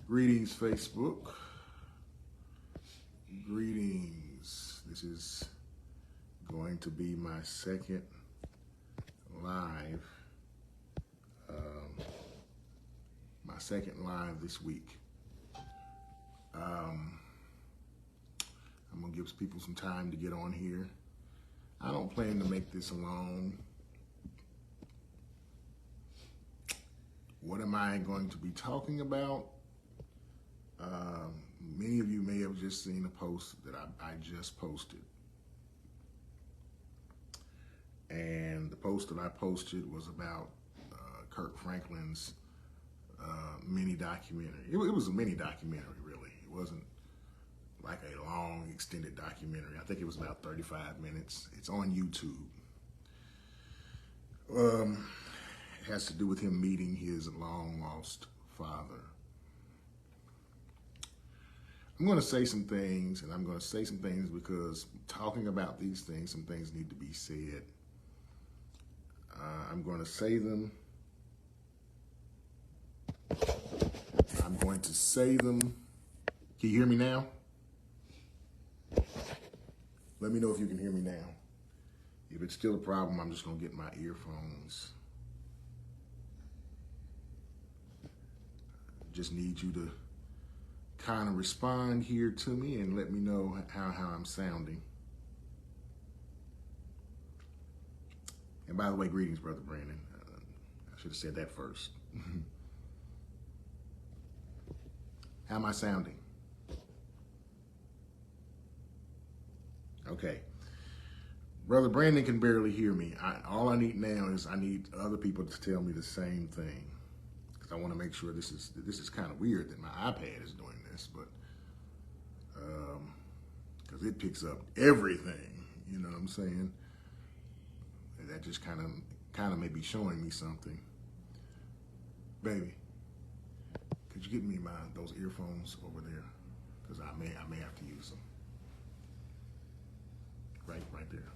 Greetings, Facebook. Greetings. This is going to be my second live. This week. I'm gonna give people some time to get on here. I don't plan to make this long. What am I going to be talking about? Many of you may have just seen a post that I just posted. And the post that I posted was about Kirk Franklin's mini documentary. It was a mini documentary, really. It wasn't like a long, extended documentary. I think it was about 35 minutes. It's on YouTube. It has to do with him meeting his long-lost father. I'm going to say some things, and I'm going to say some things because talking about these things, some things need to be said. I'm going to say them. I'm going to say them. Can you hear me now? Let me know if you can hear me now. If it's still a problem, I'm just going to get my earphones. Just need you to kind of respond here to me and let me know how I'm sounding. And by the way, greetings, Brother Brandon. I should have said that first. How am I sounding? Okay. Brother Brandon can barely hear me. All I need now is I need other people to tell me the same thing. Because I want to make sure this is kind of weird that my iPad is doing this, but because it picks up everything, you know what I'm saying? And that just kind of may be showing me something. Baby, could you get me those earphones over there? Because I may have to use them. Right there.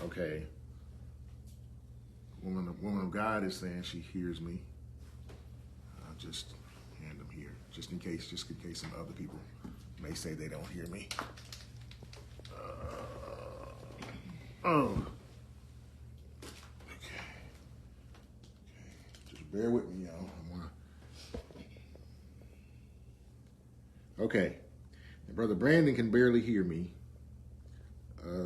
Okay. Woman of God is saying she hears me. I'll just hand them here, just in case some other people may say they don't hear me. Okay. Just bear with me, y'all. Okay. Brother Brandon can barely hear me.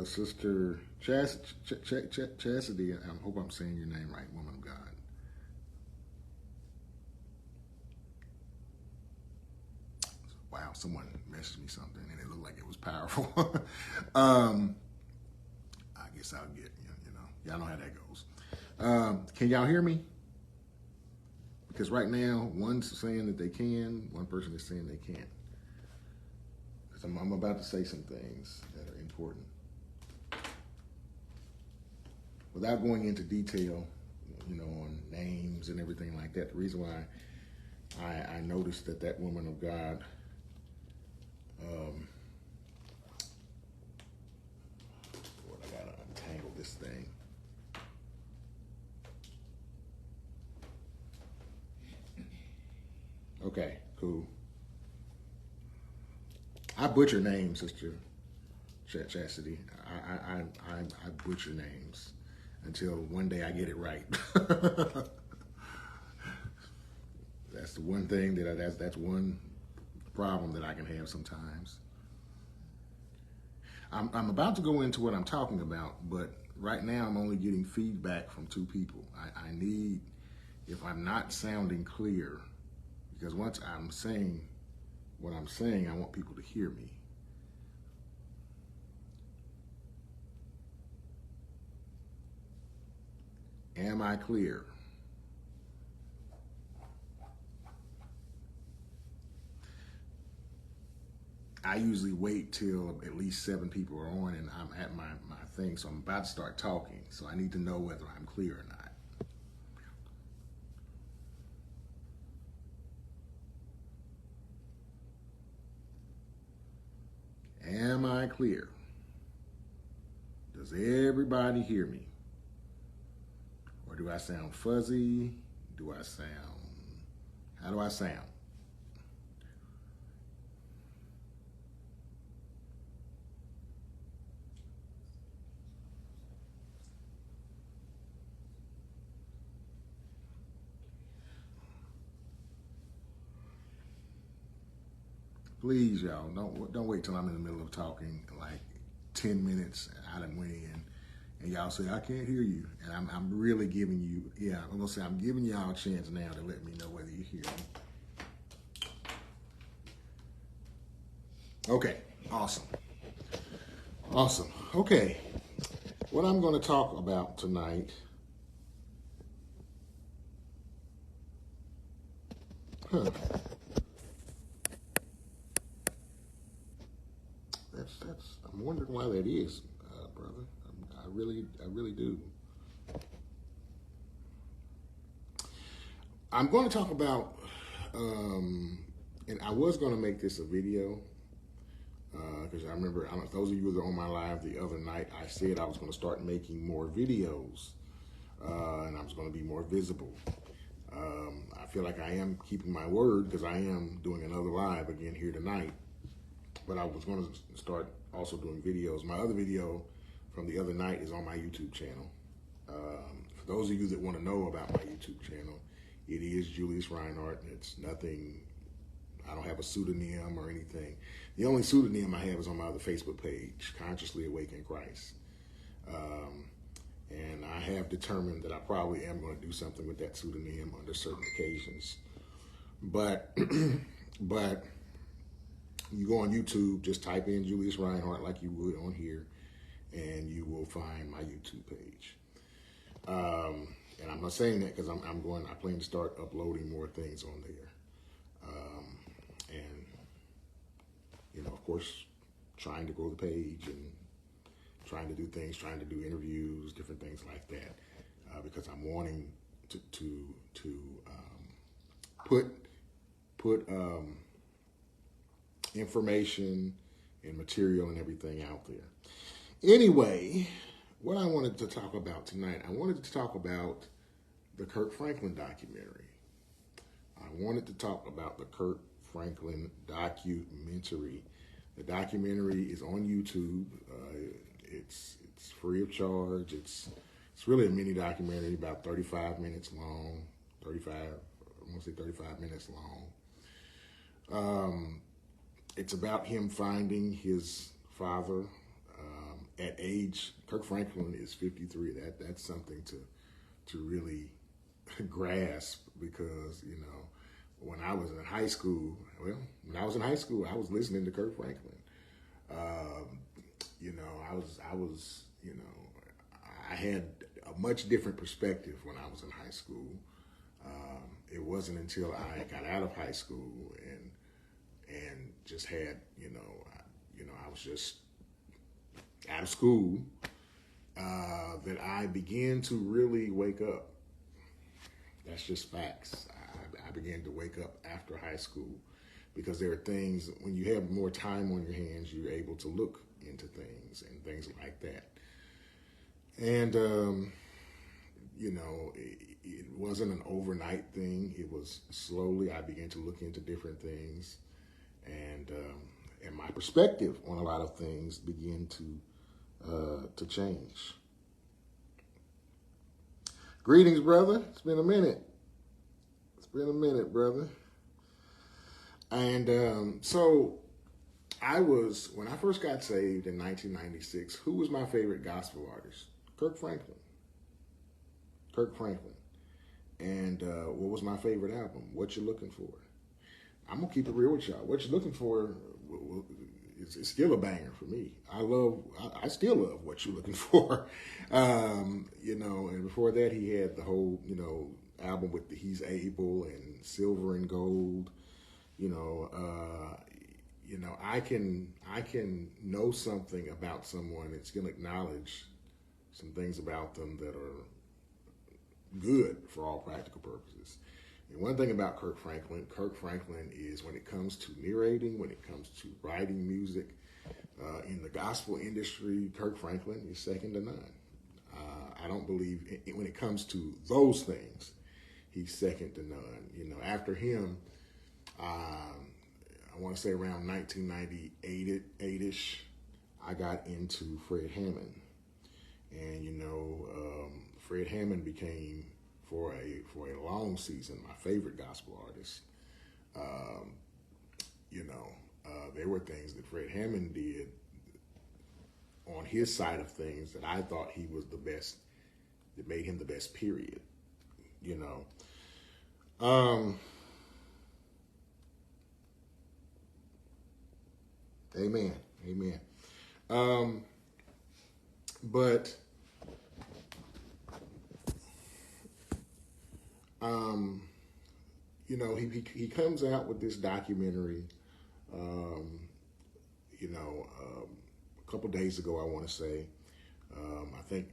Sister Chastity, I hope I'm saying your name right, woman of God. Wow, someone messaged me something and it looked like it was powerful. I guess I'll get, y'all know how that goes. Can y'all hear me? Because right now, one's saying that they can, one person is saying they can't. I'm about to say some things that are important. Without going into detail, on names and everything like that, the reason why I noticed that woman of God, Lord, I gotta untangle this thing. Okay, cool. I butcher names, Sister Chastity. I butcher names until one day I get it right. That's the one thing that's one problem that I can have sometimes. I'm about to go into what I'm talking about, but right now I'm only getting feedback from two people. I need, if I'm not sounding clear, because once I'm saying what I'm saying, I want people to hear me. Am I clear? I usually wait till at least 7 people are on and I'm at my thing, so I'm about to start talking, so I need to know whether I'm clear or not. Am I clear? Does everybody hear me? Or do I sound fuzzy? do I sound? How do I sound? Please, y'all, don't wait till I'm in the middle of talking like 10 minutes and I done went in and y'all say, I can't hear you. And I'm really giving you, yeah, I'm gonna say I'm giving y'all a chance now to let me know whether you hear me. Okay, awesome. Awesome. Okay, what I'm gonna talk about tonight, I'm wondering why that is, brother. I really do. I'm going to talk about, and I was going to make this a video, because I remember, those of you that are on my live the other night, I said I was going to start making more videos, and I was going to be more visible. I feel like I am keeping my word because I am doing another live again here tonight. But I was going to start also doing videos. My other video from the other night is on my YouTube channel. For those of you that want to know about my YouTube channel, it is Julius Reinhardt. It's nothing, I don't have a pseudonym or anything. The only pseudonym I have is on my other Facebook page, Consciously Awake in Christ. And I have determined that I probably am going to do something with that pseudonym under certain occasions. But, but you go on YouTube, just type in Julius Reinhardt like you would on here, and you will find my YouTube page. And I'm not saying that because I plan to start uploading more things on there. And, you know, of course, trying to grow the page and trying to do things, trying to do interviews, different things like that, because I'm wanting to put information and material and everything out there. Anyway, what I wanted to talk about tonight, I wanted to talk about the Kirk Franklin documentary. I wanted to talk about the Kirk Franklin documentary. The documentary is on YouTube. It's free of charge. It's really a mini documentary, about 35 minutes long. 35 minutes long. It's about him finding his father at age. Kirk Franklin is 53. That's something to really grasp, because you know, when I was in high school, I was listening to Kirk Franklin. You know, I had a much different perspective when I was in high school. It wasn't until I got out of high school and just had, I was just out of school, that I began to really wake up. That's just facts. I began to wake up after high school, because there are things, when you have more time on your hands, you're able to look into things and things like that. And, it wasn't an overnight thing. It was slowly I began to look into different things, and my perspective on a lot of things began to change. Greetings, brother. It's been a minute. Brother. And so when I first got saved in 1996, who was my favorite gospel artist? Kirk Franklin. And what was my favorite album? What You Looking For? I'm going to keep it real with y'all. What You Looking For is still a banger for me. I still love What You Looking For. And before that, he had the whole, album with the He's Able and Silver and Gold. I can know something about someone and still acknowledge some things about them that are good for all practical purposes. And one thing about Kirk Franklin is, when it comes to narrating, when it comes to writing music, in the gospel industry, Kirk Franklin is second to none. I don't believe, when it comes to those things, he's second to none. You know, after him, I want to say around 1998-ish, I got into Fred Hammond. And, you know, Fred Hammond became, for a long season, my favorite gospel artist. You know, there were things that Fred Hammond did on his side of things that I thought he was the best, that made him the best, period. You know. Amen. Amen. But you know, he comes out with this documentary, you know, a couple days ago, I want to say. I think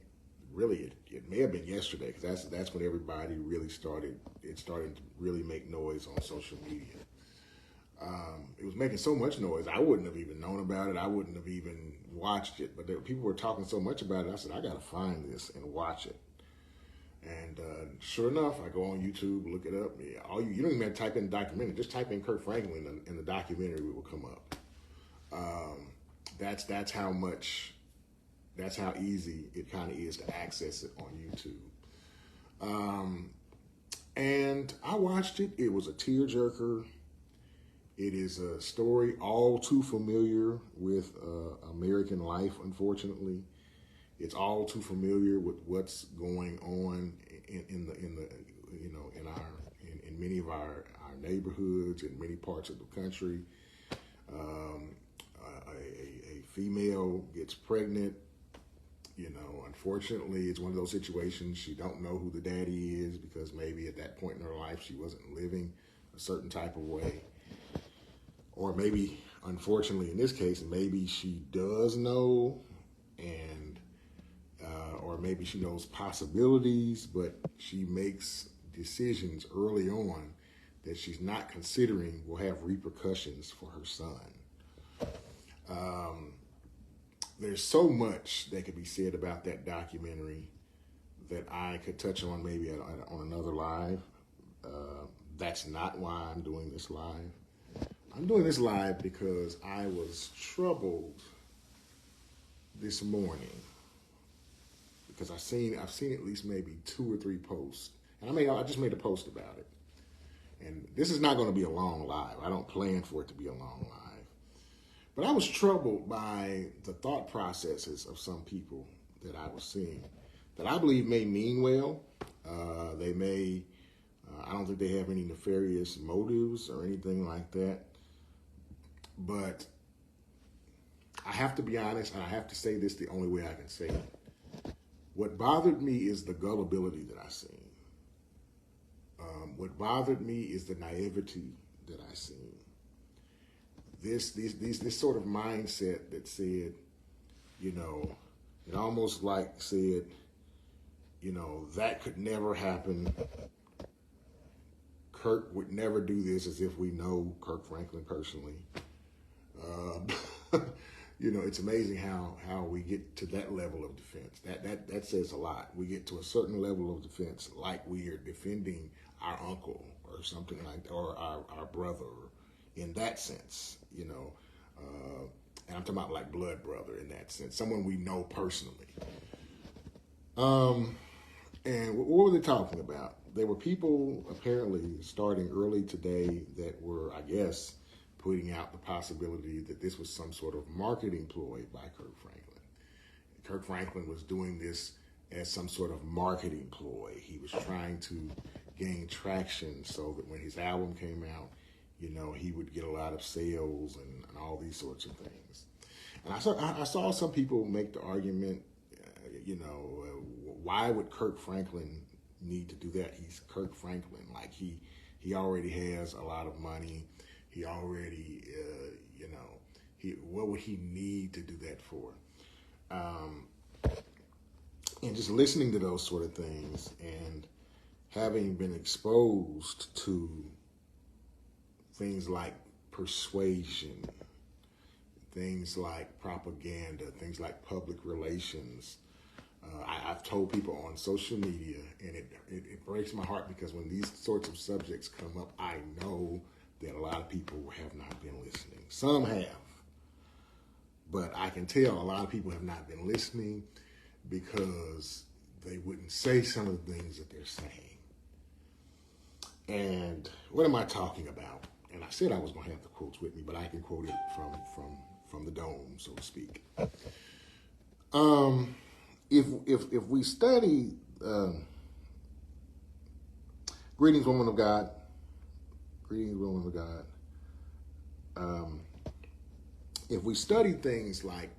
really it may have been yesterday, because that's when everybody really started to really make noise on social media. It was making so much noise, I wouldn't have even known about it. I wouldn't have even watched it. But people were talking so much about it, I said, I got to find this and watch it. And sure enough, I go on YouTube, look it up. Yeah, you don't even have to type in documentary. Just type in Kirk Franklin, and the documentary will come up. That's how easy it kind of is to access it on YouTube. And I watched it. It was a tearjerker. It is a story all too familiar with American life, unfortunately. It's all too familiar with what's going on in many of our neighborhoods, in many parts of the country. A female gets pregnant. You know, unfortunately, it's one of those situations she don't know who the daddy is, because maybe at that point in her life she wasn't living a certain type of way. Or maybe, unfortunately, in this case, maybe she does know, and or maybe she knows possibilities, but she makes decisions early on that she's not considering will have repercussions for her son. There's so much that could be said about that documentary that I could touch on maybe on another live. That's not why I'm doing this live. I'm doing this live because I was troubled this morning, because I've seen at least maybe 2 or 3 posts, and I just made a post about it. And this is not going to be a long live. I don't plan for it to be a long live. But I was troubled by the thought processes of some people that I was seeing that I believe may mean well. They may, I don't think they have any nefarious motives or anything like that. But I have to be honest, and I have to say this the only way I can say it. What bothered me is the gullibility that I seen. What bothered me is the naivety that I seen. This sort of mindset that said, you know, it almost like said, you know, that could never happen. Kirk would never do this, as if we know Kirk Franklin personally. You know, it's amazing how we get to that level of defense. That says a lot. We get to a certain level of defense, like we are defending our uncle or something like that, or our brother, in that sense, you know. And I'm talking about like blood brother in that sense, someone we know personally. And what were they talking about? There were people apparently starting early today that were, I guess, putting out the possibility that this was some sort of marketing ploy by Kirk Franklin. Kirk Franklin was doing this as some sort of marketing ploy. He was trying to gain traction so that when his album came out, you know, he would get a lot of sales and all these sorts of things. And I saw some people make the argument, you know, why would Kirk Franklin need to do that? He's Kirk Franklin. Like he already has a lot of money. He already, you know, what would he need to do that for? And just listening to those sort of things and having been exposed to things like persuasion, things like propaganda, things like public relations. I've told people on social media, and it It breaks my heart because when these sorts of subjects come up, I know that a lot of people have not been listening. Some have, but I can tell a lot of people have not been listening because they wouldn't say some of the things that they're saying. And what am I talking about? And I said I was going to have the quotes with me, but I can quote it from the dome, so to speak. If we study, greetings, woman of God. Greetings, woman of God. If we study things like,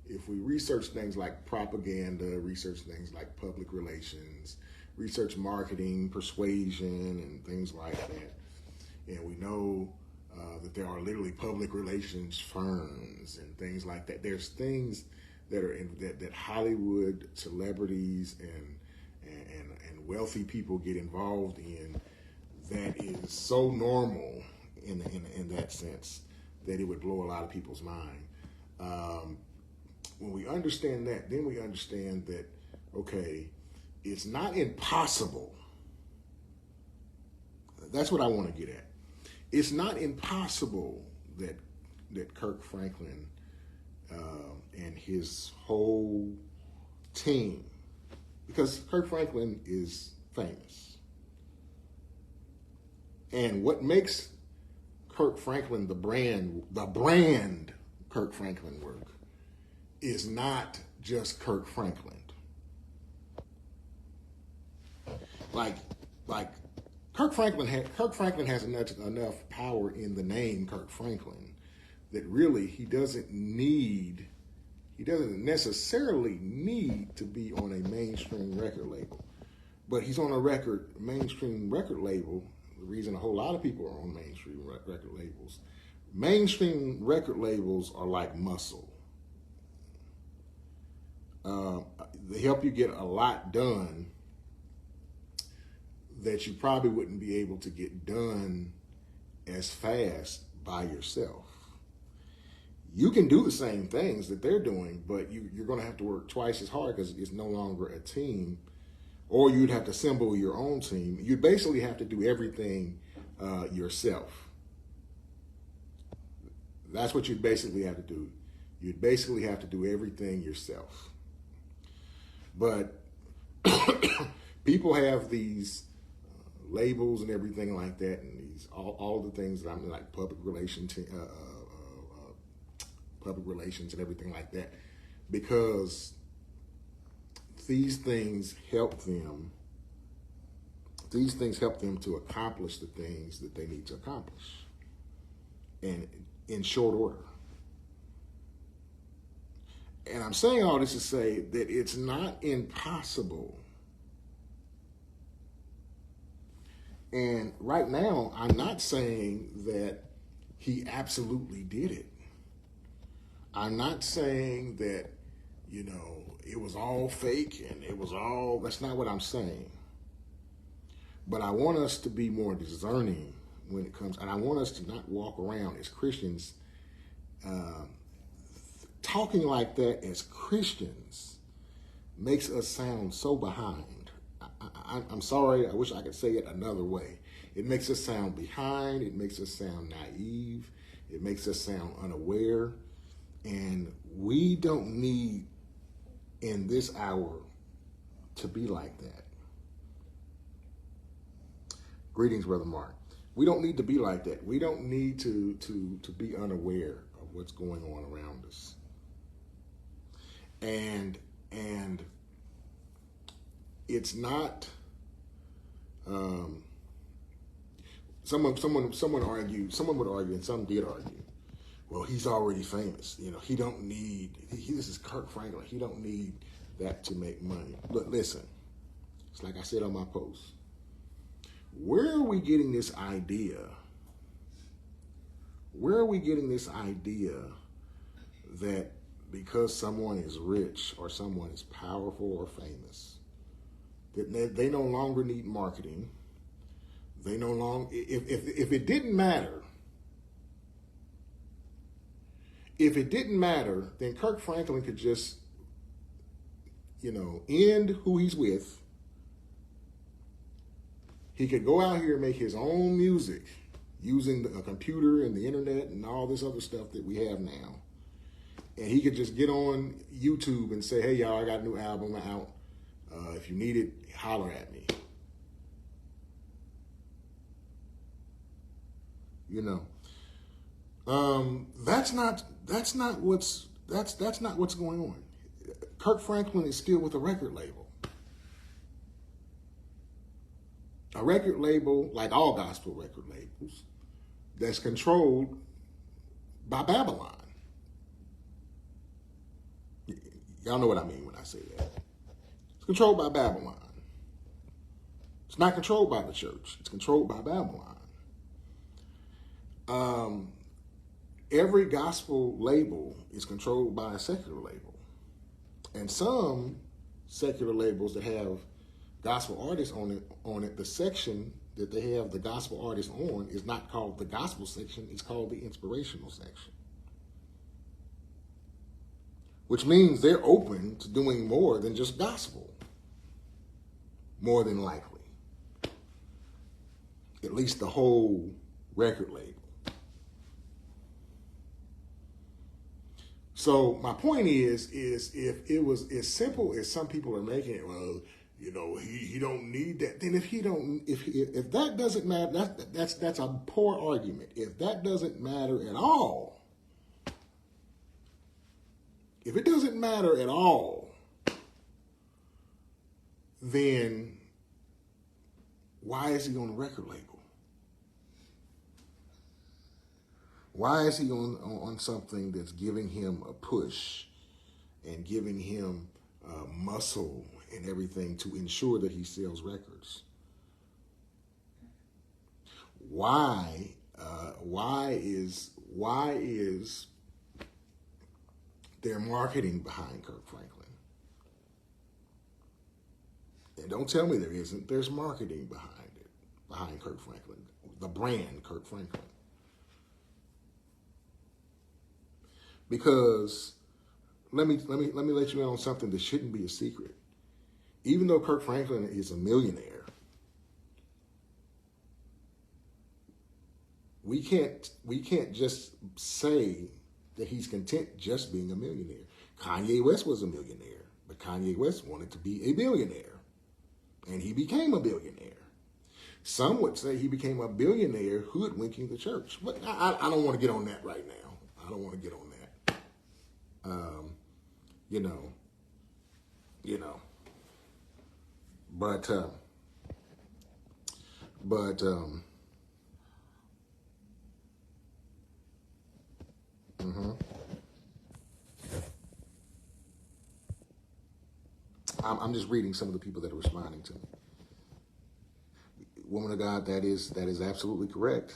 if we research things like propaganda, research things like public relations, research marketing, persuasion, and things like that, and we know that there are literally public relations firms and things like that. There's things that are that Hollywood celebrities and wealthy people get involved in that is so normal in that sense that it would blow a lot of people's mind. When we understand that, then we understand that, okay, it's not impossible. That's what I want to get at. It's not impossible that Kirk Franklin and his whole team, because Kirk Franklin is famous. And what makes Kirk Franklin the brand Kirk Franklin work is not just Kirk Franklin. Like Kirk Franklin has enough power in the name Kirk Franklin that really he doesn't necessarily need to be on a mainstream record label. But he's on a mainstream record label. The reason a whole lot of people are on mainstream record labels. Mainstream record labels are like muscle. They help you get a lot done that you probably wouldn't be able to get done as fast by yourself. You can do the same things that they're doing, but you're going to have to work twice as hard because it's no longer a team, or you'd have to assemble your own team. You basically have to do everything yourself. That's what you'd basically have to do. You'd basically have to do everything yourself. But people have these labels and everything like that, and these all the things that I'm like public relations and everything like that, because these things help them. These things help them to accomplish the things that they need to accomplish, and in short order. And I'm saying all this to say that it's not impossible. And right now, I'm not saying that he absolutely did it. I'm not saying that, it was all fake and it was all, that's not what I'm saying. But I want us to be more discerning when it comes, and I want us to not walk around as Christians talking like that as Christians makes us sound so behind. I'm sorry, I wish I could say it another way. It makes us sound behind, it makes us sound naive, it makes us sound unaware, and we don't need in this hour to be like that. Greetings, Brother Mark. We don't need to be like that. We don't need to be unaware of what's going on around us. And it's not someone would argue, and some did argue, well, he's already famous. He don't need, this is Kirk Franklin. He don't need that to make money. But listen, it's like I said on my post. Where are we getting this idea? Where are we getting this idea that because someone is rich or someone is powerful or famous, that they no longer need marketing? They no longer, if it didn't matter, then Kirk Franklin could just, end who he's with He could go out here and make his own music using a computer and the internet and all this other stuff that we have now. And he could just get on YouTube and say, hey, y'all, I got a new album out. If you need it, holler at me. You know, that's not what's going on. Kirk Franklin is still with a record label. A record label, like all gospel record labels, that's controlled by Babylon. Y'all know what I mean when I say that. It's controlled by Babylon. It's not controlled by the church. It's controlled by Babylon. Every gospel label is controlled by a secular label. And some secular labels that have gospel artists on it, the section that they have the gospel artists on is not called the gospel section, it's called the inspirational section. Which means they're open to doing more than just gospel. More than likely. At least the whole record label. So my point is if it was as simple as some people are making it, well, you know, he don't need that. Then if that doesn't matter, that's a poor argument. If that doesn't matter at all, if it doesn't matter at all, then why is he on a record label? Why is he on something that's giving him a push and giving him muscle and everything to ensure that he sells records? Why is there marketing behind Kirk Franklin? And don't tell me there isn't. There's marketing behind Kirk Franklin, the brand Kirk Franklin. Because let me let you in on something that shouldn't be a secret. Even though Kirk Franklin is a millionaire, we can't just say that he's content just being a millionaire. Kanye West was a millionaire, but Kanye West wanted to be a billionaire, and he became a billionaire. Some would say he became a billionaire hoodwinking the church, but I don't want to get on that right now. I don't want to get on that. I'm just reading some of the people that are responding to me. Woman of God, that is absolutely correct.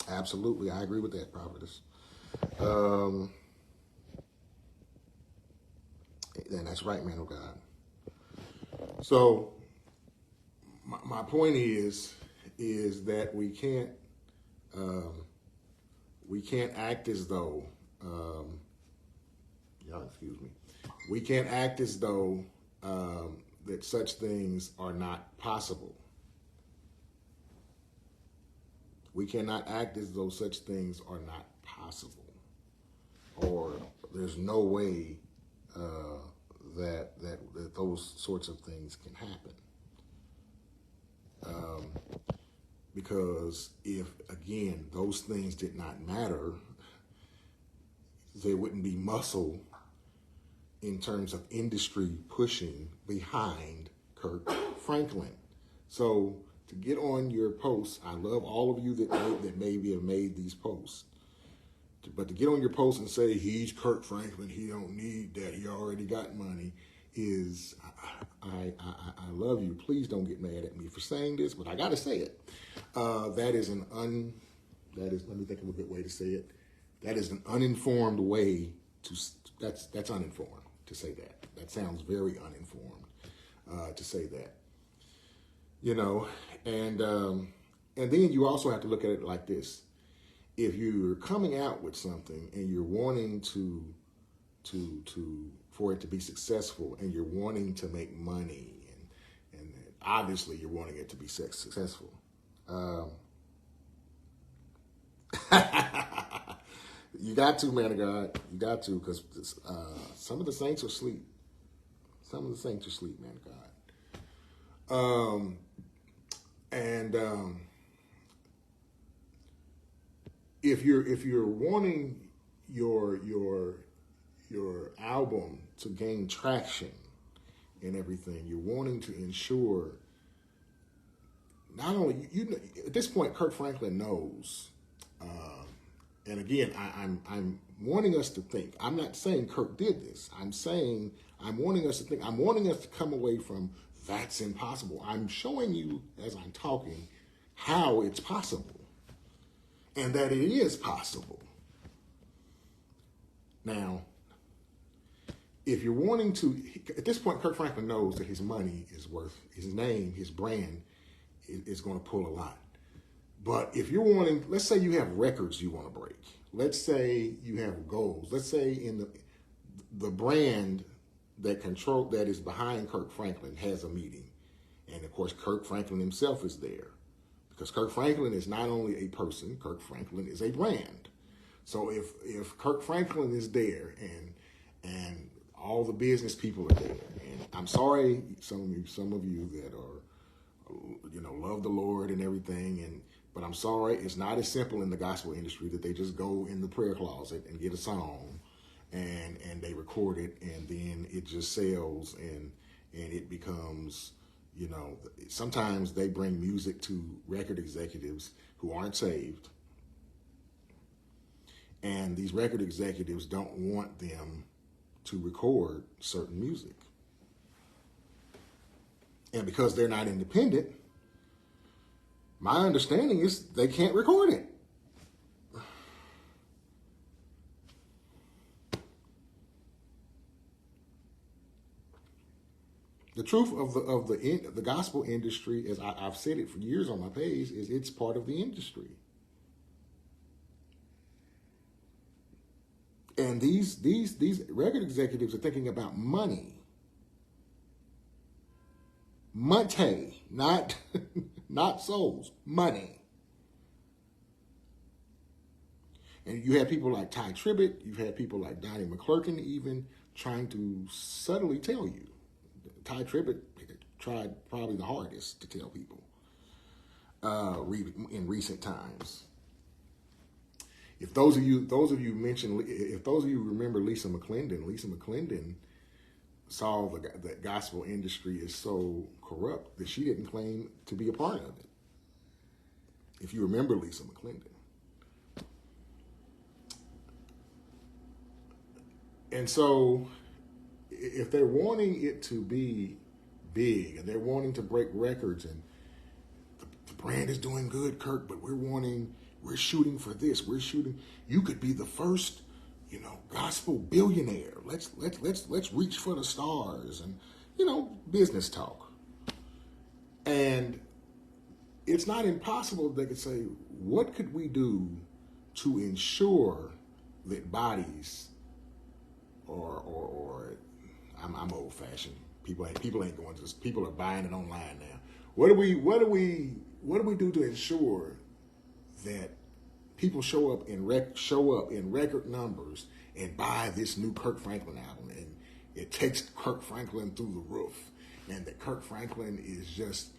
Absolutely, I agree with that, prophetess. And that's right, man of God. So my point is that we can't act as though y'all excuse me. We can't act as though that such things are not possible. We cannot act as though such things are not possible, or there's no way that those sorts of things can happen. Because if, again, those things did not matter, there wouldn't be muscle in terms of industry pushing behind Kirk Franklin. So to get on your posts, I love all of you that maybe have made these posts. But to get on your post and say, he's Kirk Franklin, he don't need that, he already got money, is, I love you. Please don't get mad at me for saying this, but I got to say it. Let me think of a good way to say it. That is an uninformed way that's uninformed to say that. That sounds very uninformed to say that. You know, and then you also have to look at it like this. If you're coming out with something and you're wanting for it to be successful, and you're wanting to make money, and obviously you're wanting it to be successful. You got to, man of God. You got to, because some of the saints are asleep. Some of the saints are asleep, man of God. If you're wanting your album to gain traction and everything, you're wanting to ensure not only at this point, Kirk Franklin knows. And again, I'm wanting us to think. I'm not saying Kirk did this. I'm wanting us to think. I'm wanting us to come away from that's impossible. I'm showing you as I'm talking how it's possible, and that it is possible. Now, if you're wanting to, at this point, Kirk Franklin knows that his money is worth, his name, his brand is going to pull a lot. But if you're wanting, let's say you have records you want to break. Let's say you have goals. Let's say in the brand that is behind Kirk Franklin has a meeting. And of course, Kirk Franklin himself is there. Because Kirk Franklin is not only a person, Kirk Franklin is a brand. So if Kirk Franklin is there and all the business people are there, and I'm sorry, some of you that are, love the Lord and everything, but I'm sorry, it's not as simple in the gospel industry that they just go in the prayer closet and get a song and they record it and then it just sells and it becomes, sometimes they bring music to record executives who aren't saved. And these record executives don't want them to record certain music. And because they're not independent, my understanding is they can't record it. The truth of the gospel industry, as I've said it for years on my page, is it's part of the industry. And these record executives are thinking about money. Money, not souls, money. And you have people like Ty Tribbett, you've had people like Donnie McClurkin even trying to subtly tell you. Ty Tribbett tried probably the hardest to tell people in recent times. If those of you remember Lisa McClendon saw that gospel industry is so corrupt that she didn't claim to be a part of it. If you remember Lisa McClendon. And so if they're wanting it to be big and they're wanting to break records and the brand is doing good, Kirk, but we're shooting for this. You could be the first, gospel billionaire. Let's reach for the stars and, business talk. And it's not impossible they could say, what could we do to ensure that bodies or I'm old fashioned. People ain't going to this. People are buying it online now. What do we do to ensure that people show up in record numbers and buy this new Kirk Franklin album, and it takes Kirk Franklin through the roof, and that Kirk Franklin is just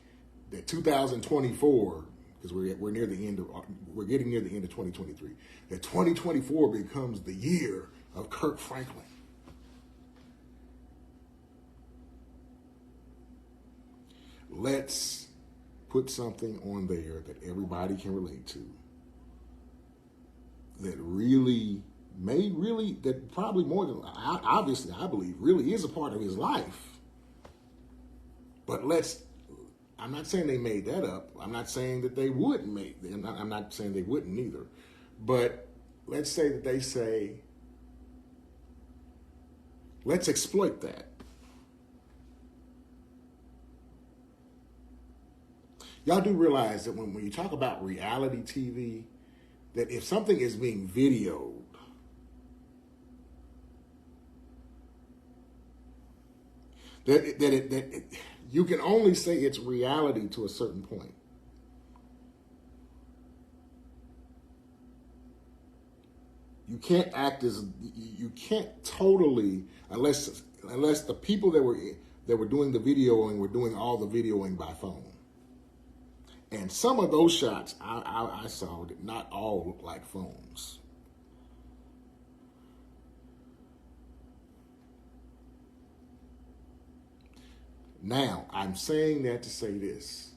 that 2024, because we're getting near the end of 2023. That 2024 becomes the year of Kirk Franklin. Let's put something on there that everybody can relate to. That probably more than, obviously, I believe, really is a part of his life. But I'm not saying they made that up. I'm not saying that they wouldn't I'm not saying they wouldn't either. But let's say that they say, let's exploit that. Y'all do realize that when you talk about reality TV, that if something is being videoed, You can only say it's reality to a certain point. You can't act as you can't totally unless the people that were doing the videoing were doing all the videoing by phone. And some of those shots I saw did not all look like phones. Now, I'm saying that to say this.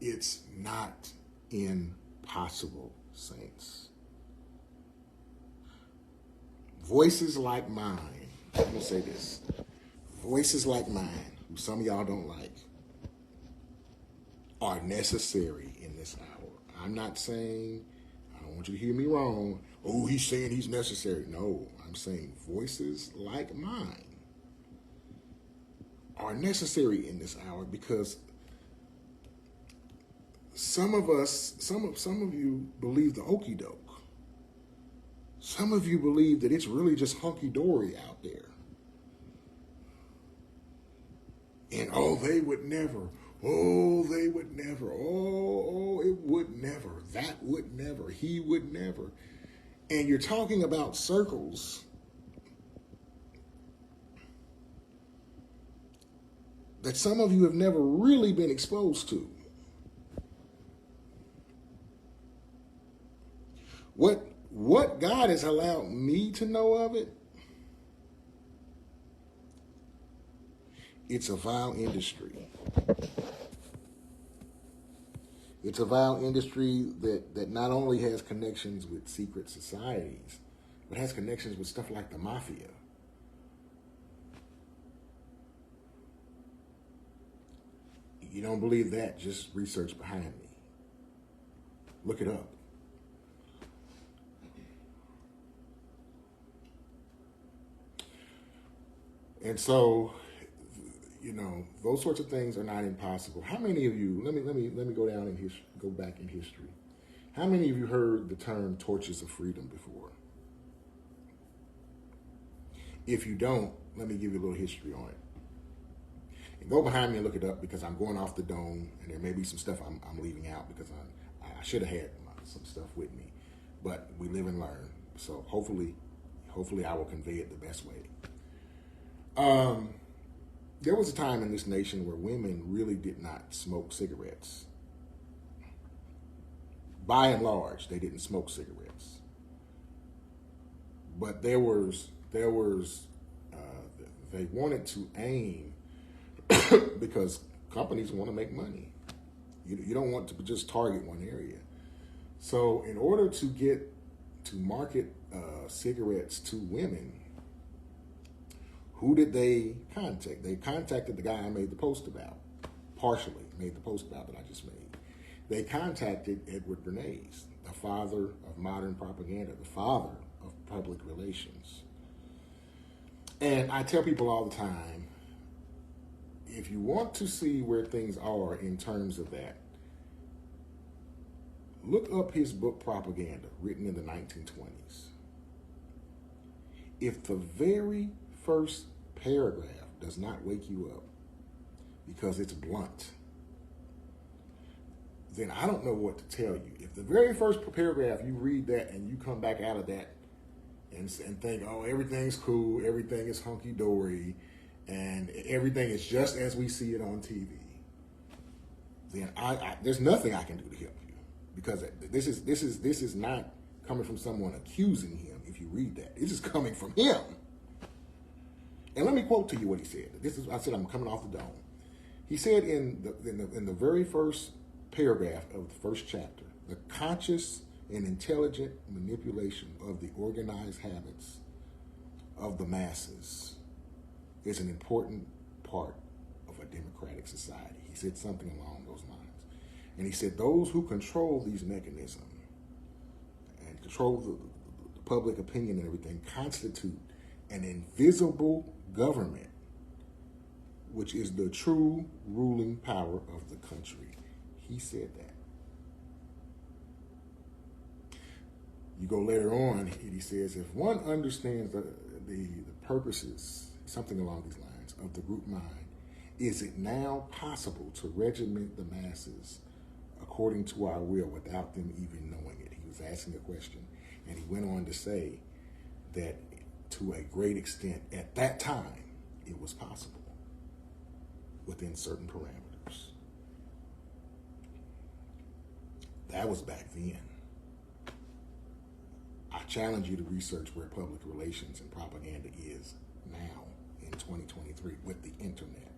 It's not impossible, saints. Voices like mine, I'm going to say this. Voices like mine, who some of y'all don't like, are necessary in this hour. I'm not saying, I don't want you to hear me wrong, oh, he's saying he's necessary. No, I'm saying voices like mine are necessary in this hour because some of you believe the okie doke. Some of you believe that it's really just hunky-dory out there. And they would never. They would never. It would never. That would never. He would never. And you're talking about circles that some of you have never really been exposed to. What God has allowed me to know of it, it's a vile industry. It's a vile industry that not only has connections with secret societies, but has connections with stuff like the mafia. You don't believe that, just research behind me. Look it up. And so, those sorts of things are not impossible. How many of you, let me go down in history, go back in history. How many of you heard the term torches of freedom before? If you don't, let me give you a little history on it. And go behind me and look it up because I'm going off the dome and there may be some stuff I'm leaving out because I should have had some stuff with me. But we live and learn. So hopefully I will convey it the best way. There was a time in this nation where women really did not smoke cigarettes. By and large, they didn't smoke cigarettes. But they wanted to aim because companies want to make money. You don't want to just target one area. So in order to get to market cigarettes to women, who did they contact? They contacted the guy I made the post about, partially made the post about that I just made. They contacted Edward Bernays, the father of modern propaganda, the father of public relations. And I tell people all the time, if you want to see where things are in terms of that, look up his book Propaganda, written in the 1920s. If the very first paragraph does not wake you up because it's blunt, then I don't know what to tell you. If the very first paragraph you read that and you come back out of that and think, oh, everything's cool, everything is hunky-dory, and everything is just as we see it on TV, then there's nothing I can do to help you because this is not coming from someone accusing him. If you read that, it's just coming from him. And let me quote to you what he said. I said I'm coming off the dome. He said in the very first paragraph of the first chapter, the conscious and intelligent manipulation of the organized habits of the masses is an important part of a democratic society. He said something along those lines. And he said those who control these mechanisms and control the public opinion and everything constitute an invisible government, which is the true ruling power of the country. He said that. You go later on, and he says, if one understands the purposes something along these lines, of the group mind. Is it now possible to regiment the masses according to our will without them even knowing it? He was asking a question, and he went on to say that to a great extent, at that time, it was possible within certain parameters. That was back then. I challenge you to research where public relations and propaganda is now in 2023 with the internet.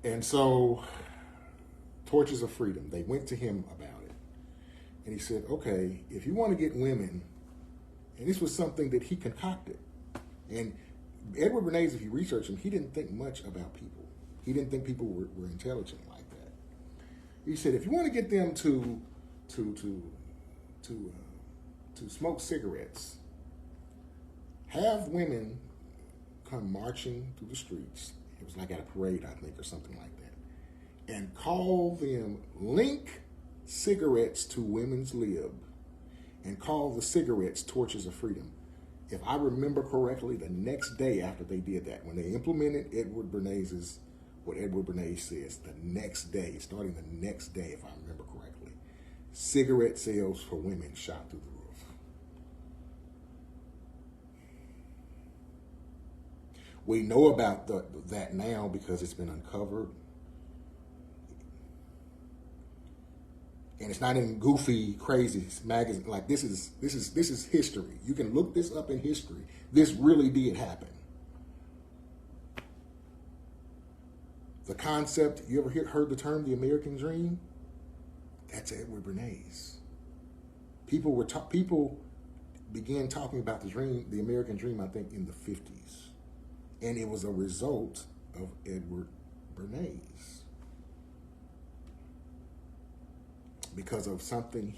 And so, Torches of Freedom, they went to him about it. And he said, okay, if you want to get women, and this was something that he concocted. And Edward Bernays, if you research him, he didn't think much about people. He didn't think people were intelligent like that. He said, if you want to get them to smoke cigarettes, have women come marching through the streets. It was like at a parade, I think, or something like that. And call them, link cigarettes to women's lib, and call the cigarettes Torches of Freedom. If I remember correctly, the next day after they did that, when they implemented what Edward Bernays says, the next day, starting the next day, if I remember correctly, cigarette sales for women shot through the roof. We know about that now because it's been uncovered. And it's not in goofy, crazy magazine. Like this is history. You can look this up in history. This really did happen. The concept, you ever heard the term the American dream? That's Edward Bernays. People began talking about the American dream, I think, in the 50s. And it was a result of Edward Bernays. Because of something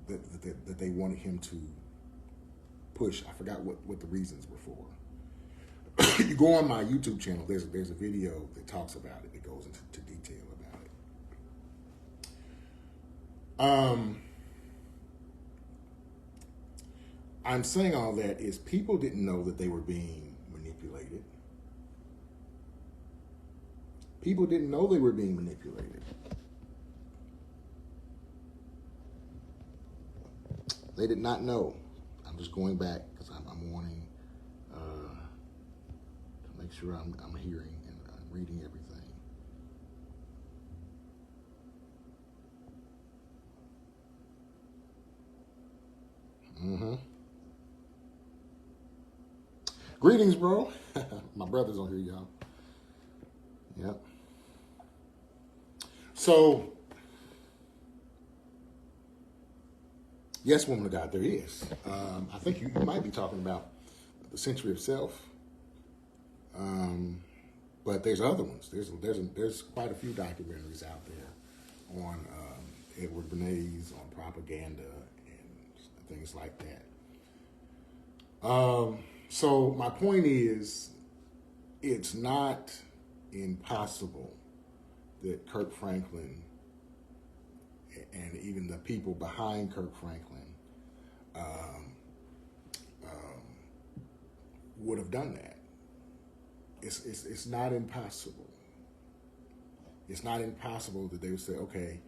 that they wanted him to push. I forgot what the reasons were for. You go on my YouTube channel, there's a video that talks about it, that goes into detail about it. I'm saying all that is people didn't know that they were being manipulated. People didn't know they were being manipulated. They did not know. I'm just going back because I'm wanting to make sure I'm hearing and I'm reading everything. Greetings, bro. My brother's on here, y'all. Yep. So, yes, woman of God, there is. I think you might be talking about the Century of Self, but there's other ones. There's quite a few documentaries out there on Edward Bernays, on propaganda and things like that. So my point is, it's not impossible that Kirk Franklin and even the people behind Kirk Franklin would have done that. It's not impossible. It's not impossible that they would say, okay,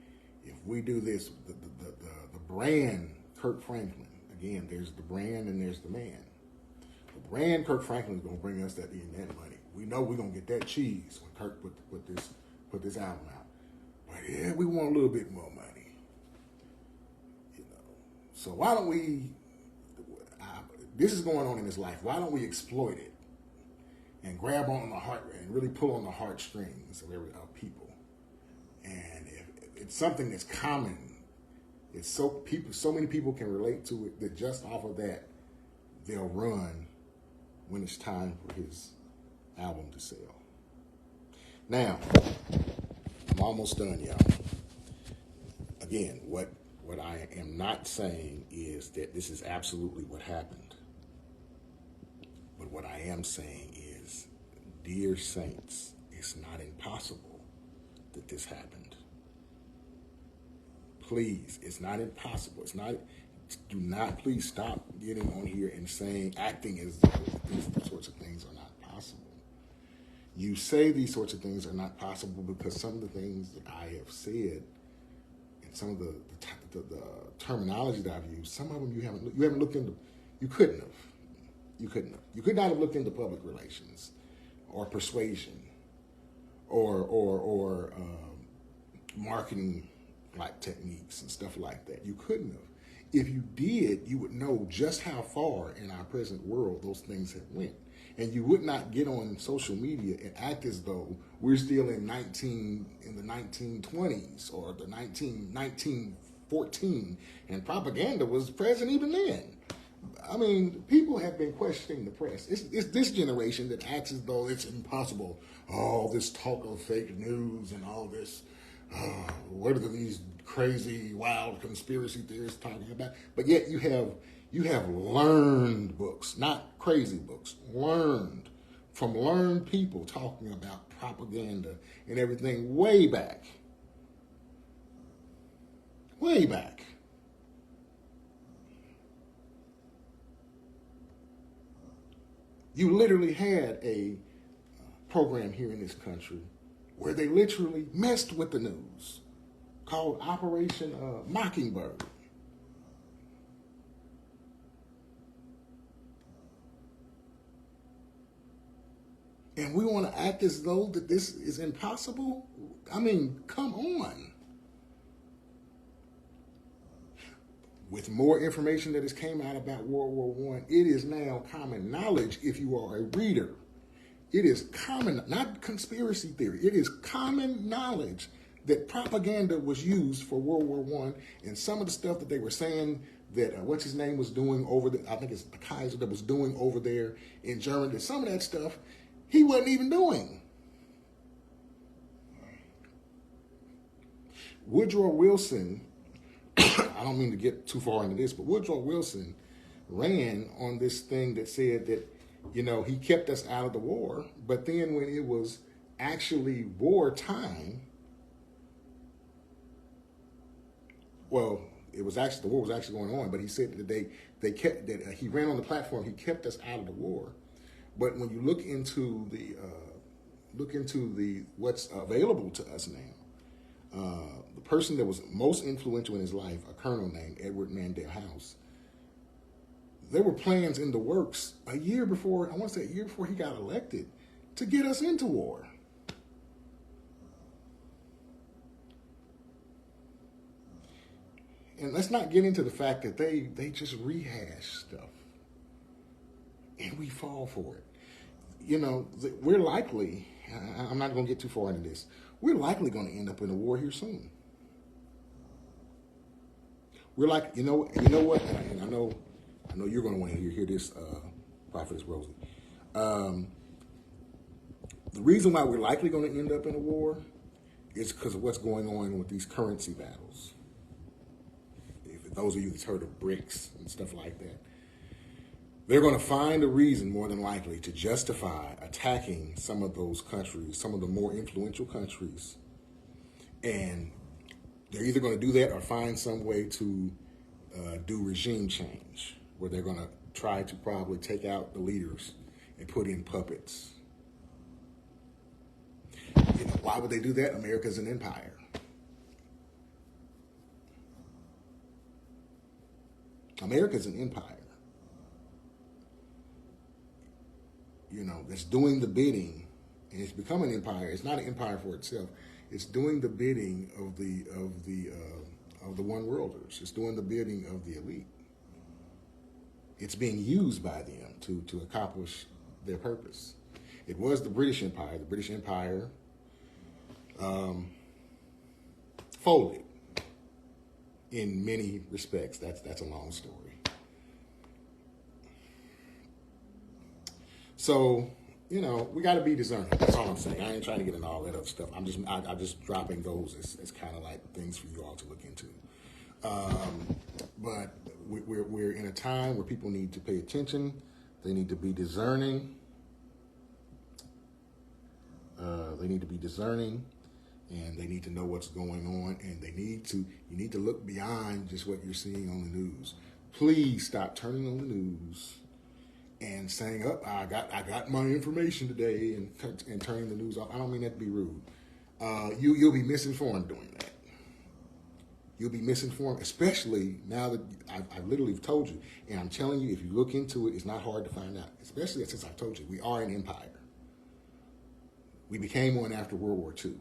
if we do this, the brand Kirk Franklin, again, there's the brand and there's the man. The brand Kirk Franklin is going to bring us that money. We know we're going to get that cheese when Kirk put this album out. But yeah, we want a little bit more money. You know. So why don't we, this is going on in his life, why don't we exploit it and grab on the heart and really pull on the heartstrings of people? And if it's something that's common, it's so many people can relate to it that just off of that, they'll run when it's time for his album to sell. Now, I'm almost done, y'all. Again, what I am not saying is that this is absolutely what happened. But what I am saying is, dear saints, it's not impossible that this happened. please, it's not impossible. It's not. Do not please stop getting on here and saying, acting as though these sorts of things are not possible. You say these sorts of things are not possible because some of the things that I have said and some of the terminology that I've used, some of them you haven't looked into. You couldn't have. You couldn't have. You could not have looked into public relations or persuasion or marketing like techniques and stuff like that. You couldn't have. If you did, you would know just how far in our present world those things have went. And you would not get on social media and act as though we're still in the 1920s or the 1914, and propaganda was present even then. I mean, people have been questioning the press. It's this generation that acts as though it's impossible. All this talk of fake news and all this, what are these crazy, wild conspiracy theorists talking about? But yet you have learned books, not crazy books, learned people talking about propaganda and everything way back. Way back. You literally had a program here in this country where they literally messed with the news called Operation Mockingbird. And we want to act as though that this is impossible? I mean, come on. With more information that has came out about World War I, it is now common knowledge if you are a reader. It is common, not conspiracy theory, it is common knowledge that propaganda was used for World War I, and some of the stuff that they were saying that, what's his name was doing over there, I think it's the Kaiser that was doing over there in Germany, that some of that stuff he wasn't even doing. Woodrow Wilson, I don't mean to get too far into this, but Woodrow Wilson ran on this thing that said that, you know, he kept us out of the war, but then when it was actually wartime, well, it was actually, the war was actually going on, but he said that he ran on the platform, he kept us out of the war. But when you look into the what's available to us now, the person that was most influential in his life, a colonel named Edward Mandell House, there were plans in the works a year before he got elected to get us into war. And let's not get into the fact that they just rehash stuff. And we fall for it. You know, we're likely, I'm not going to get too far into this, we're likely going to end up in a war here soon. We're like, you know what, and I know you're going to want to hear this, Prophetess Rosie. The reason why we're likely going to end up in a war is because of what's going on with these currency battles. If those of you that's heard of BRICS and stuff like that, they're going to find a reason, more than likely, to justify attacking some of those countries, some of the more influential countries. And they're either going to do that or find some way to do regime change, where they're going to try to probably take out the leaders and put in puppets. You know, why would they do that? America's an empire. America's an empire. You know, that's doing the bidding, and it's become an empire. It's not an empire for itself. It's doing the bidding of the one worlders. It's doing the bidding of the elite. It's being used by them to accomplish their purpose. It was the British Empire. The British Empire folded in many respects. That's a long story. So, you know, we got to be discerning. That's all I'm saying. I ain't trying to get into all that other stuff. I'm just dropping those as kind of like things for you all to look into. But we're in a time where people need to pay attention. They need to be discerning. and they need to know what's going on, and you need to look beyond just what you're seeing on the news. Please stop turning on the news and saying, "Oh, I got my information today," and turning the news off. I don't mean that to be rude. You'll be misinformed doing that. You'll be misinformed, especially now that I've literally told you. And I'm telling you, if you look into it, it's not hard to find out. Especially since I've told you, we are an empire. We became one after World War II.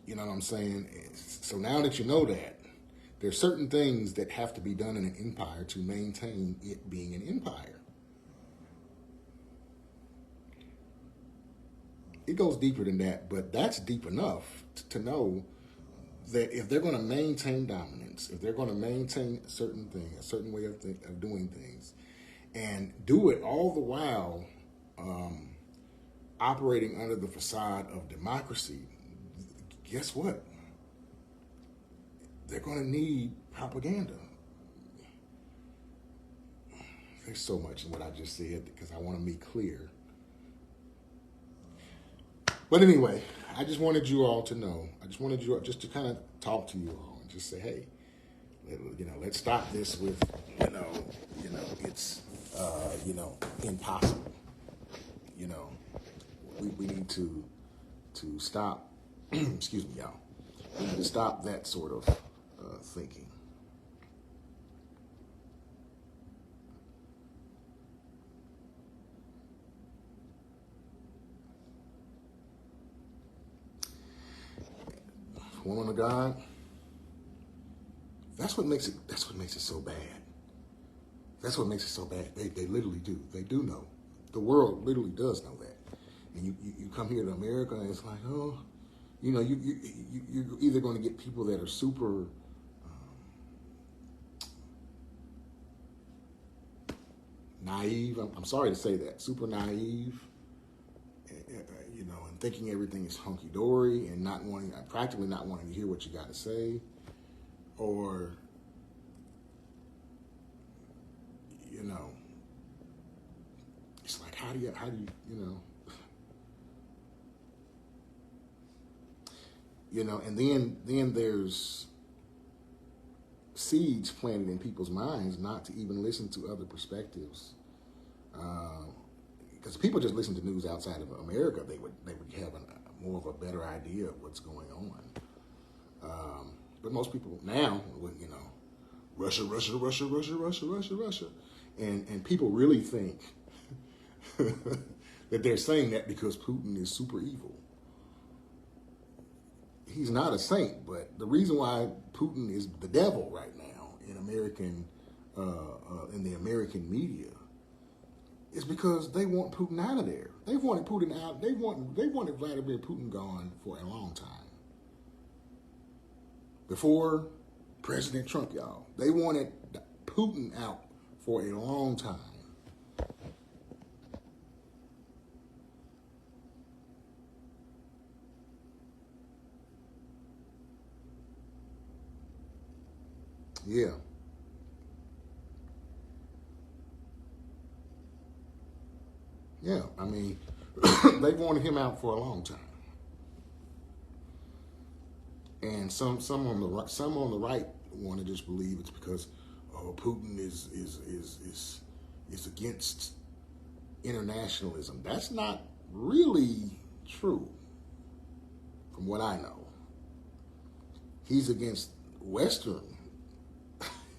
You know what I'm saying? So now that you know that, there's certain things that have to be done in an empire to maintain it being an empire. It goes deeper than that, but that's deep enough to know that if they're going to maintain dominance, if they're going to maintain a certain thing, a certain way of doing things, and do it all the while operating under the facade of democracy, guess what? They're going to need propaganda. There's so much in what I just said because I want to be clear. But anyway, I just wanted you all to know. I just wanted you just to kind of talk to you all and just say, hey, let's stop this with, it's, impossible. We need to stop. Excuse me, y'all. We need to stop that sort of thinking. Woman of God, that's what makes it so bad. That's what makes it so bad. They literally do. They do know. The world literally does know that. And you come here to America and it's like, oh, you're either going to get people that are super naive. I'm sorry to say that. Super naive. And thinking everything is hunky-dory and practically not wanting to hear what you got to say, or, it's like, how do you, and then there's seeds planted in people's minds not to even listen to other perspectives. Because people just listen to news outside of America, they would have more of a better idea of what's going on. But most people now, Russia, and people really think that they're saying that because Putin is super evil. He's not a saint, but the reason why Putin is the devil right now in the American media is because they want Putin out of there. They've wanted Putin out. They wanted Vladimir Putin gone for a long time. Before President Trump, y'all, they wanted Putin out for a long time. Yeah. Yeah, I mean, they've wanted him out for a long time, and some on the right want to just believe it's because Putin is against internationalism. That's not really true, from what I know. He's against Western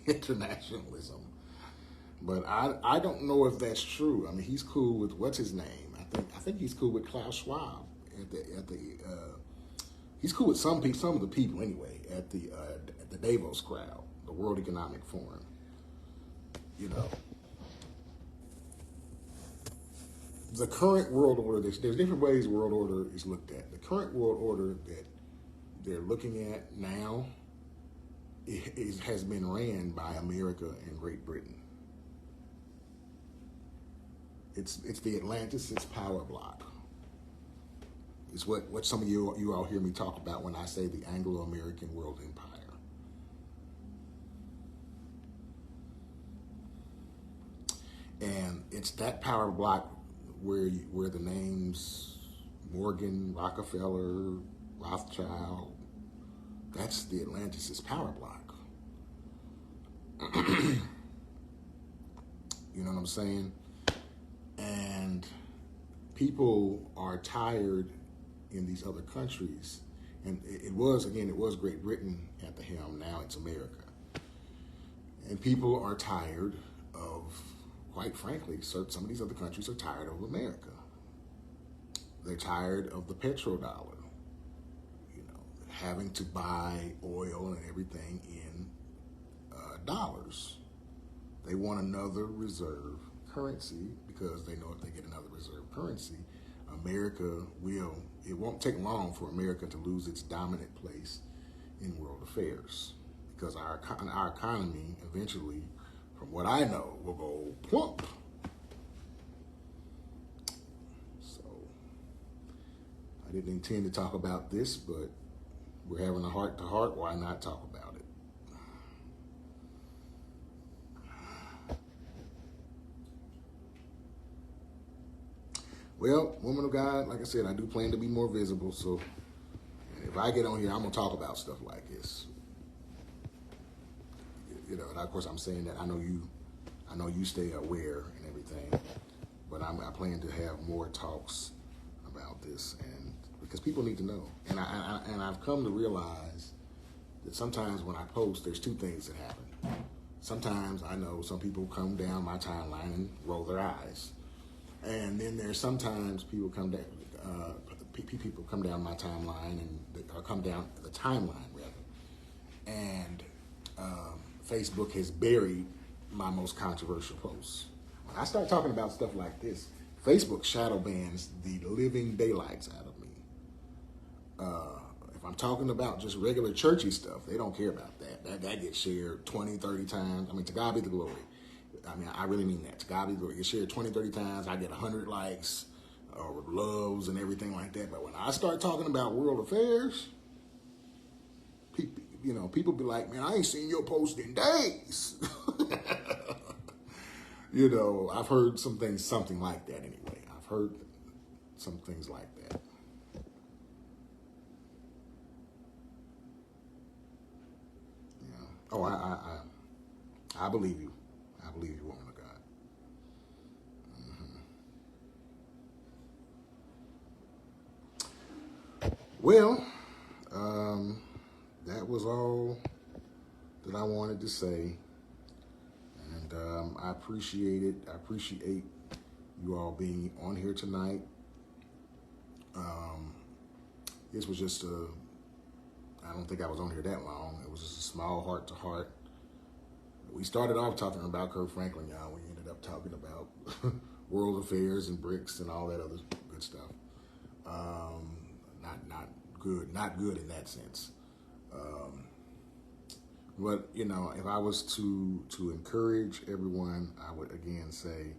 internationalism. But I don't know if that's true. I mean, he's cool with what's his name? I think he's cool with Klaus Schwab he's cool with some of the people anyway at the Davos crowd, the World Economic Forum. The current world order. There's different ways the world order is looked at. The current world order that they're looking at now has been ran by America and Great Britain. It's the Atlantis, it's power block. It's what some of you all hear me talk about when I say the Anglo-American world empire. And it's that power block where the names Morgan, Rockefeller, Rothschild. That's the Atlantis' power block. You know what I'm saying? And people are tired in these other countries. And it was Great Britain at the helm. Now it's America. And people are tired of, quite frankly, some of these other countries are tired of America. They're tired of the petrodollar, having to buy oil and everything in dollars. They want another reserve currency because they know if they get another reserve currency, it won't take long for America to lose its dominant place in world affairs, because our economy eventually, from what I know, will go plump. So I didn't intend to talk about this, but we're having a heart-to-heart. Why not talk about it? Well, woman of God, like I said, I do plan to be more visible. So if I get on here, I'm going to talk about stuff like this. And of course I'm saying that I know you stay aware and everything, but I plan to have more talks about this, and because people need to know. And I've come to realize that sometimes when I post, there's two things that happen. Sometimes I know some people come down my timeline and roll their eyes. And then there's sometimes people come down my timeline or come down the timeline rather. And Facebook has buried my most controversial posts. When I start talking about stuff like this, Facebook shadow bans the living daylights out of me. If I'm talking about just regular churchy stuff, they don't care about that. That gets shared 20, 30 times. I mean, to God be the glory. I mean, I really mean that. To God be the glory. It gets shared 20, 30 times. I get 100 likes or loves and everything like that. But when I start talking about world affairs, people be like, man, I ain't seen your post in days. I've heard something like that anyway. I've heard some things like that. Oh, I believe you. I believe you, woman of God. Mm-hmm. Well, that was all that I wanted to say. And I appreciate it. I appreciate you all being on here tonight. This was just I don't think I was on here that long. It was just a small heart-to-heart. We started off talking about Kirk Franklin, y'all. We ended up talking about world affairs and bricks and all that other good stuff. Not good in that sense. But if I was to encourage everyone, I would again say,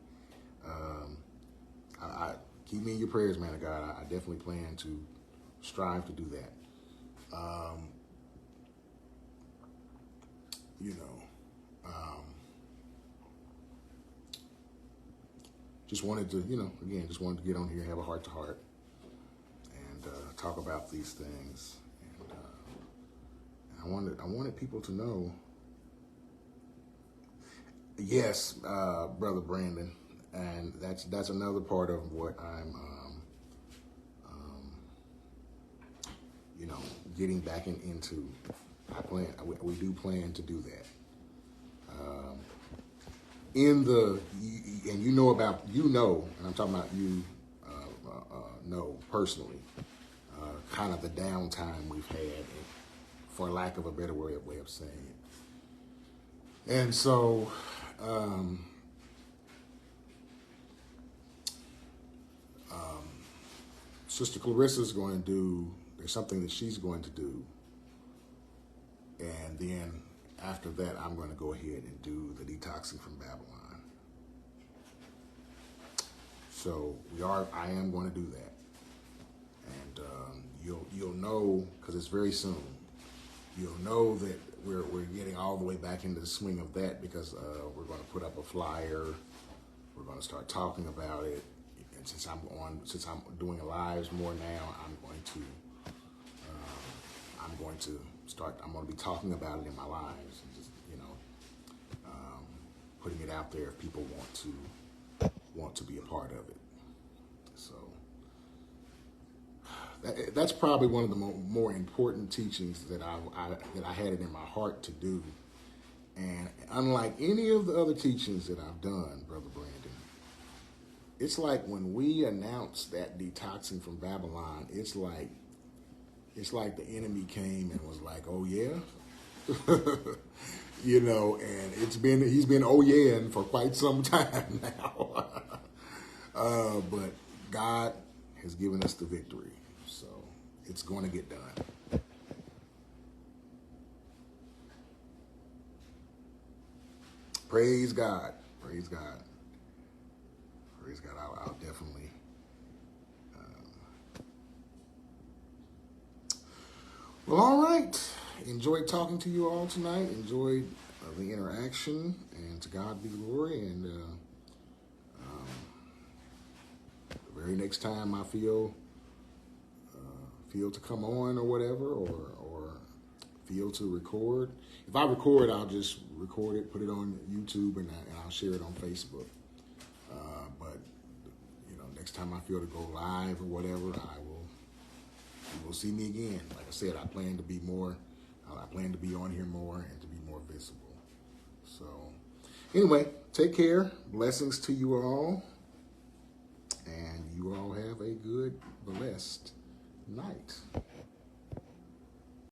I keep me in your prayers, man of God. I definitely plan to strive to do that. Just wanted to, just wanted to get on here, have a heart to heart, and talk about these things. And I wanted people to know. Yes, Brother Brandon, and that's another part of what I'm, getting back into. We do plan to do that. And I'm talking about you, know personally, kind of the downtime we've had, for lack of a better way of saying it. And so, Sister Clarissa's going to do, there's something that she's going to do. And then after that, I'm going to go ahead and do the detoxing from Babylon. So I am going to do that. And you'll know, because it's very soon, you'll know that we're getting all the way back into the swing of that, because we're going to put up a flyer. We're going to start talking about it. And since I'm doing lives more now, I'm going to I'm going to be talking about it in my lives, and just, putting it out there if people want to be a part of it. So that's probably one of the more important teachings that I had it in my heart to do. And unlike any of the other teachings that I've done, Brother Brandon, it's like when we announce that detoxing from Babylon, it's like the enemy came and was like, "Oh yeah," and he's been oh yeah for quite some time now. But God has given us the victory, so it's going to get done. Praise God. Praise God. Praise God. I'll definitely. Well, all right. Enjoyed talking to you all tonight. Enjoyed the interaction, and to God be the glory. And the very next time I feel to come on or whatever, or feel to record. If I record, I'll just record it, put it on YouTube, and I'll share it on Facebook. But next time I feel to go live or whatever, you will see me again. Like I said, I plan to be on here more and to be more visible. So anyway, take care. Blessings to you all. And you all have a good, blessed night.